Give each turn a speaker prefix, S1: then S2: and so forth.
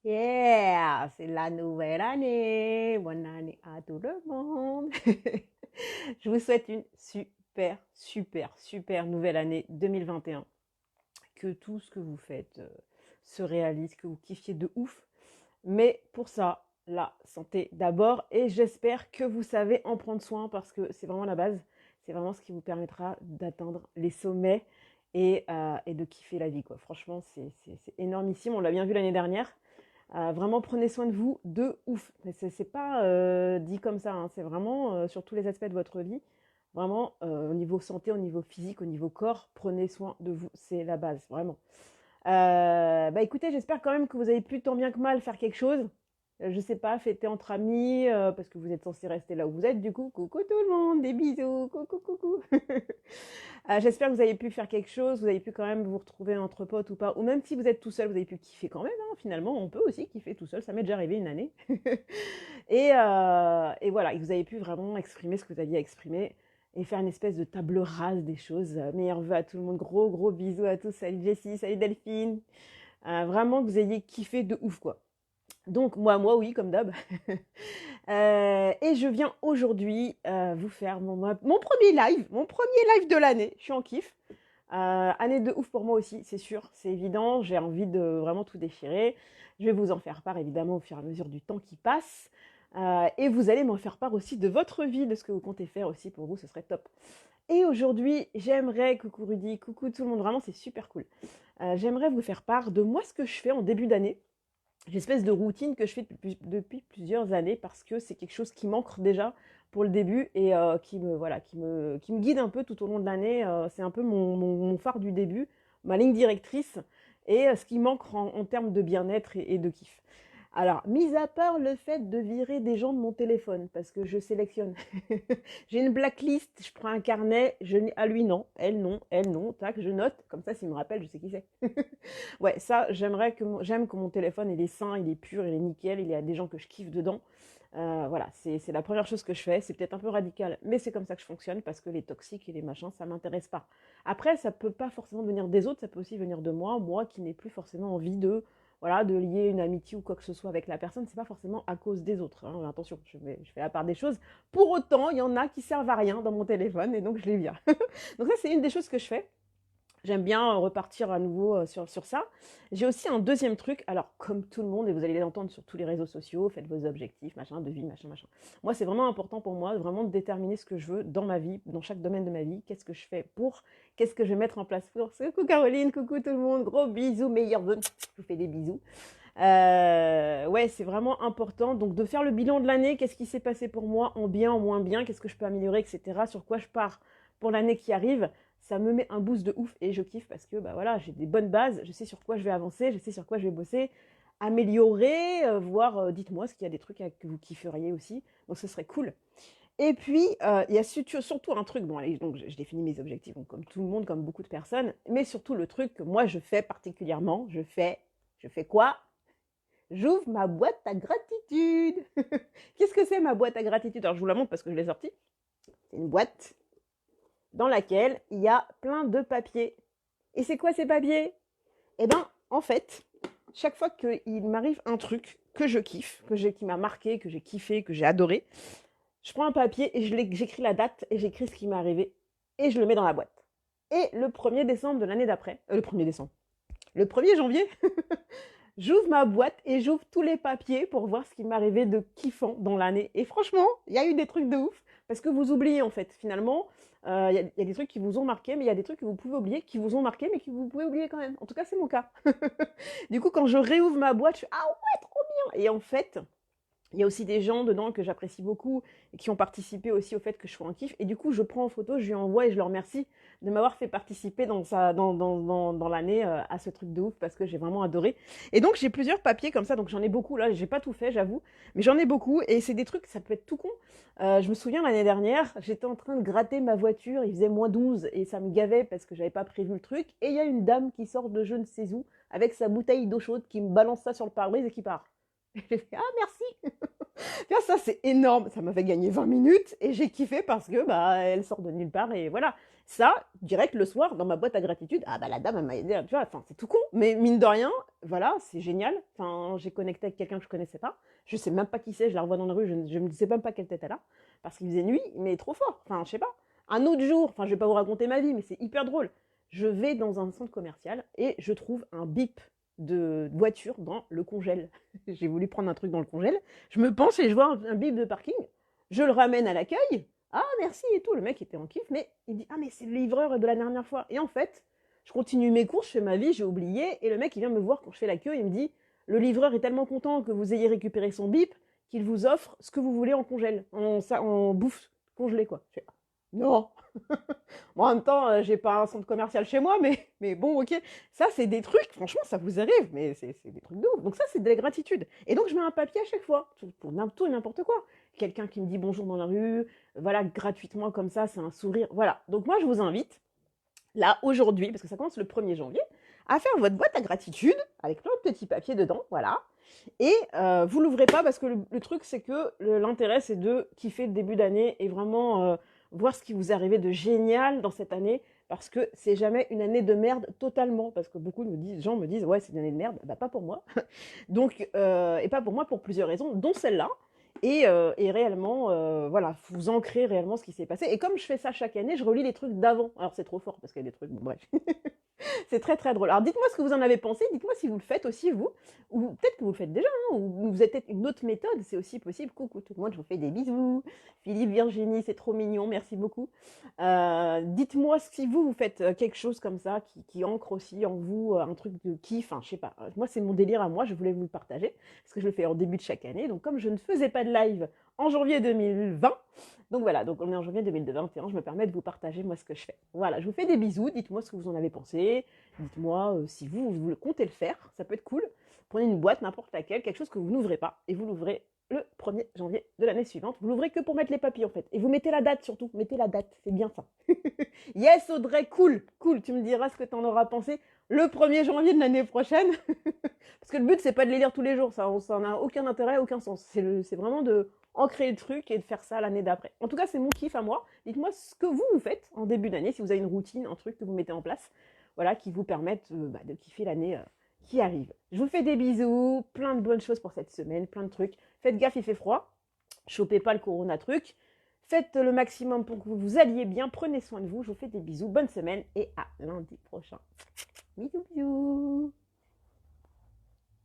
S1: Yeah, c'est la nouvelle année. Bonne année à tout le monde. Je vous souhaite une super, super, super nouvelle année 2021. Que tout ce que vous faites se réalise, que vous kiffiez de ouf. Mais pour ça, la santé d'abord. Et j'espère que vous savez en prendre soin parce que c'est vraiment la base. C'est vraiment ce qui vous permettra d'atteindre les sommets et de kiffer la vie, quoi. Franchement, c'est énormissime. On l'a bien vu l'année dernière. Vraiment, prenez soin de vous de ouf. C'est pas dit comme ça, hein. C'est vraiment sur tous les aspects de votre vie. Vraiment, au niveau santé, au niveau physique, au niveau corps, prenez soin de vous. C'est la base, vraiment. Bah écoutez, j'espère quand même que vous avez pu tant bien que mal faire quelque chose. Je sais pas, fêter entre amis, parce que vous êtes censé rester là où vous êtes, du coup. Coucou tout le monde, des bisous, coucou, coucou. J'espère que vous avez pu faire quelque chose, vous avez pu quand même vous retrouver entre potes ou pas, ou même si vous êtes tout seul, vous avez pu kiffer quand même, hein. Finalement, on peut aussi kiffer tout seul, ça m'est déjà arrivé une année. Et voilà, et vous avez pu vraiment exprimer ce que vous aviez à exprimer et faire une espèce de table rase des choses. Meilleurs vœux à tout le monde, gros gros bisous à tous, salut Jessie, salut Delphine. Vraiment que vous ayez kiffé de ouf, quoi. Donc moi oui, comme d'hab. Et je viens aujourd'hui vous faire mon premier live de l'année. Je suis en kiff. Année de ouf pour moi aussi, c'est sûr, c'est évident. J'ai envie de vraiment tout déchirer. Je vais vous en faire part évidemment au fur et à mesure du temps qui passe. Et vous allez m'en faire part aussi de votre vie, de ce que vous comptez faire aussi pour vous, ce serait top. Et aujourd'hui, j'aimerais, coucou Rudy, coucou tout le monde, vraiment c'est super cool. J'aimerais vous faire part de moi ce que je fais en début d'année. J'ai une espèce de routine que je fais depuis plusieurs années parce que c'est quelque chose qui m'ancre déjà pour le début et qui me guide un peu tout au long de l'année. C'est un peu mon phare du début, ma ligne directrice et ce qui m'ancre en termes de bien-être et de kiff. Alors, mis à part le fait de virer des gens de mon téléphone, parce que je sélectionne. J'ai une blacklist, je prends un carnet, à lui non, elle non, tac, je note, comme ça s'il me rappelle, je sais qui c'est. Ouais, ça, j'aime que mon téléphone, il est sain, il est pur, il est nickel, il y a des gens que je kiffe dedans. Voilà, c'est la première chose que je fais. C'est peut-être un peu radical, mais c'est comme ça que je fonctionne parce que les toxiques et les machins, ça m'intéresse pas. Après, ça peut pas forcément venir des autres, ça peut aussi venir de moi qui n'ai plus forcément envie voilà, de lier une amitié ou quoi que ce soit avec la personne. C'est pas forcément à cause des autres, hein. Attention, je fais la part des choses. Pour autant, il y en a qui servent à rien dans mon téléphone et donc je les vire. Donc ça, c'est une des choses que je fais. J'aime bien repartir à nouveau sur ça. J'ai aussi un deuxième truc. Alors, comme tout le monde, et vous allez l'entendre sur tous les réseaux sociaux, faites vos objectifs, machin, de vie, machin, machin. Moi, c'est vraiment important pour moi, vraiment de déterminer ce que je veux dans ma vie, dans chaque domaine de ma vie. Qu'est-ce que je fais pour, qu'est-ce que je vais mettre en place pour. Coucou Caroline, coucou tout le monde, gros bisous, meilleurs vœux. Je vous fais des bisous. Ouais, c'est vraiment important. Donc, de faire le bilan de l'année, qu'est-ce qui s'est passé pour moi, en bien, en moins bien, qu'est-ce que je peux améliorer, etc. Sur quoi je pars pour l'année qui arrive. Ça me met un boost de ouf et je kiffe parce que bah voilà, j'ai des bonnes bases, je sais sur quoi je vais avancer, je sais sur quoi je vais bosser, améliorer, voir, dites-moi ce qu'il y a des trucs que vous kifferiez aussi. Donc, ce serait cool. Et puis, il y a surtout un truc, bon, allez, donc je définis mes objectifs, donc, comme tout le monde, comme beaucoup de personnes, mais surtout le truc que moi je fais particulièrement, je fais quoi? J'ouvre ma boîte à gratitude. Qu'est-ce que c'est ma boîte à gratitude? Alors je vous la montre parce que je l'ai sortie. C'est une boîte dans laquelle il y a plein de papiers. Et c'est quoi ces papiers? Eh ben, en fait, chaque fois qu'il m'arrive un truc que je kiffe, qui m'a marqué, que j'ai kiffé, que j'ai adoré, je prends un papier et j'écris la date et j'écris ce qui m'est arrivé et je le mets dans la boîte. Et le 1er décembre de l'année d'après, le 1er décembre, le 1er janvier, j'ouvre ma boîte et j'ouvre tous les papiers pour voir ce qui m'est arrivé de kiffant dans l'année. Et franchement, il y a eu des trucs de ouf. Parce que vous oubliez en fait, finalement, y a des trucs qui vous ont marqué, mais il y a des trucs que vous pouvez oublier, qui vous ont marqué, mais que vous pouvez oublier quand même. En tout cas, c'est mon cas. Du coup, quand je réouvre ma boîte, je fais ah ouais, trop bien. Et en fait, il y a aussi des gens dedans que j'apprécie beaucoup et qui ont participé aussi au fait que je sois en kiff. Et du coup, je prends en photo, je lui envoie et je leur remercie de m'avoir fait participer dans l'année à ce truc de ouf parce que j'ai vraiment adoré. Et donc, j'ai plusieurs papiers comme ça. Donc, j'en ai beaucoup. Là, j'ai pas tout fait, j'avoue. Mais j'en ai beaucoup. Et c'est des trucs, ça peut être tout con. Je me souviens l'année dernière, j'étais en train de gratter ma voiture. Il faisait -12 et ça me gavait parce que j'avais pas prévu le truc. Et il y a une dame qui sort de je ne sais où avec sa bouteille d'eau chaude qui me balance ça sur le pare-brise et qui part. J'ai fait ah merci. Tu vois, ça c'est énorme, ça m'a fait gagner 20 minutes et j'ai kiffé parce que bah elle sort de nulle part et voilà. Ça, direct le soir, dans ma boîte à gratitude, ah bah la dame, elle m'a aidé, tu vois, enfin, c'est tout con, mais mine de rien, voilà, c'est génial. Enfin, j'ai connecté avec quelqu'un que je connaissais pas. Je sais même pas qui c'est, je la revois dans la rue, je ne sais même pas quelle tête elle a, parce qu'il faisait nuit, mais trop fort. Enfin, je sais pas. Un autre jour, enfin, je vais pas vous raconter ma vie, mais c'est hyper drôle. Je vais dans un centre commercial et je trouve un bip de voiture dans le congèle. J'ai voulu prendre un truc dans le congèle. Je me penche et je vois un bip de parking. Je le ramène à l'accueil. Ah, merci et tout. Le mec était en kiff, mais il dit, ah, mais c'est le livreur de la dernière fois. Et en fait, je continue mes courses, je fais ma vie, j'ai oublié. Et le mec, il vient me voir quand je fais la queue. Il me dit, le livreur est tellement content que vous ayez récupéré son bip qu'il vous offre ce que vous voulez en congèle, en bouffe congelée, quoi. Je fais, non. Bon, en même temps, j'ai pas un centre commercial chez moi, mais bon, ok. Ça, c'est des trucs, franchement, ça vous arrive, mais c'est des trucs de ouf. Donc ça, c'est de la gratitude. Et donc, je mets un papier à chaque fois, pour tout et n'importe quoi. Quelqu'un qui me dit bonjour dans la rue, voilà, gratuitement comme ça, c'est un sourire. Voilà. Donc moi, je vous invite, là, aujourd'hui, parce que ça commence le 1er janvier, à faire votre boîte à gratitude, avec plein de petits papiers dedans, voilà. Et vous l'ouvrez pas parce que le truc, c'est que l'intérêt, c'est de kiffer le début d'année et vraiment voir ce qui vous est arrivé de génial dans cette année, parce que c'est jamais une année de merde totalement, parce que beaucoup de gens me disent, ouais, c'est une année de merde, bah pas pour moi. Donc, et pas pour moi pour plusieurs raisons, dont celle-là. Et réellement, voilà, vous ancrez réellement ce qui s'est passé. Et comme je fais ça chaque année, je relis les trucs d'avant. Alors c'est trop fort parce qu'il y a des trucs, bon, bref. C'est très très drôle. Alors dites-moi ce que vous en avez pensé, dites-moi si vous le faites aussi vous, ou peut-être que vous le faites déjà, hein, ou vous êtes peut-être une autre méthode, c'est aussi possible. Coucou tout le monde, je vous fais des bisous. Philippe, Virginie, c'est trop mignon, merci beaucoup. Dites-moi si vous faites quelque chose comme ça, qui ancre aussi en vous un truc de kiff, enfin je sais pas. Moi c'est mon délire à moi, je voulais vous le partager, parce que je le fais en début de chaque année. Donc comme je ne faisais pas de live en janvier 2020, donc voilà, donc on est en janvier 2021, je me permets de vous partager moi ce que je fais. Voilà, je vous fais des bisous, dites-moi ce que vous en avez pensé, dites-moi si vous comptez le faire, ça peut être cool. Prenez une boîte, n'importe laquelle, quelque chose que vous n'ouvrez pas, et vous l'ouvrez le 1er janvier de l'année suivante. Vous l'ouvrez que pour mettre les papiers en fait. Et vous mettez la date surtout, mettez la date, c'est bien ça. Yes Audrey, cool, cool, tu me diras ce que tu en auras pensé le 1er janvier de l'année prochaine. Parce que le but c'est pas de les lire tous les jours, ça n'a aucun intérêt, aucun sens. C'est vraiment de ancrer le truc et de faire ça l'année d'après. En tout cas, c'est mon kiff à moi. Dites-moi ce que vous faites en début d'année, si vous avez une routine, un truc que vous mettez en place, voilà, qui vous permettent de kiffer l'année qui arrive. Je vous fais des bisous, plein de bonnes choses pour cette semaine, plein de trucs. Faites gaffe, il fait froid. Chopez pas le corona truc. Faites le maximum pour que vous vous alliez bien. Prenez soin de vous. Je vous fais des bisous. Bonne semaine et à lundi prochain. Bisous, bisous.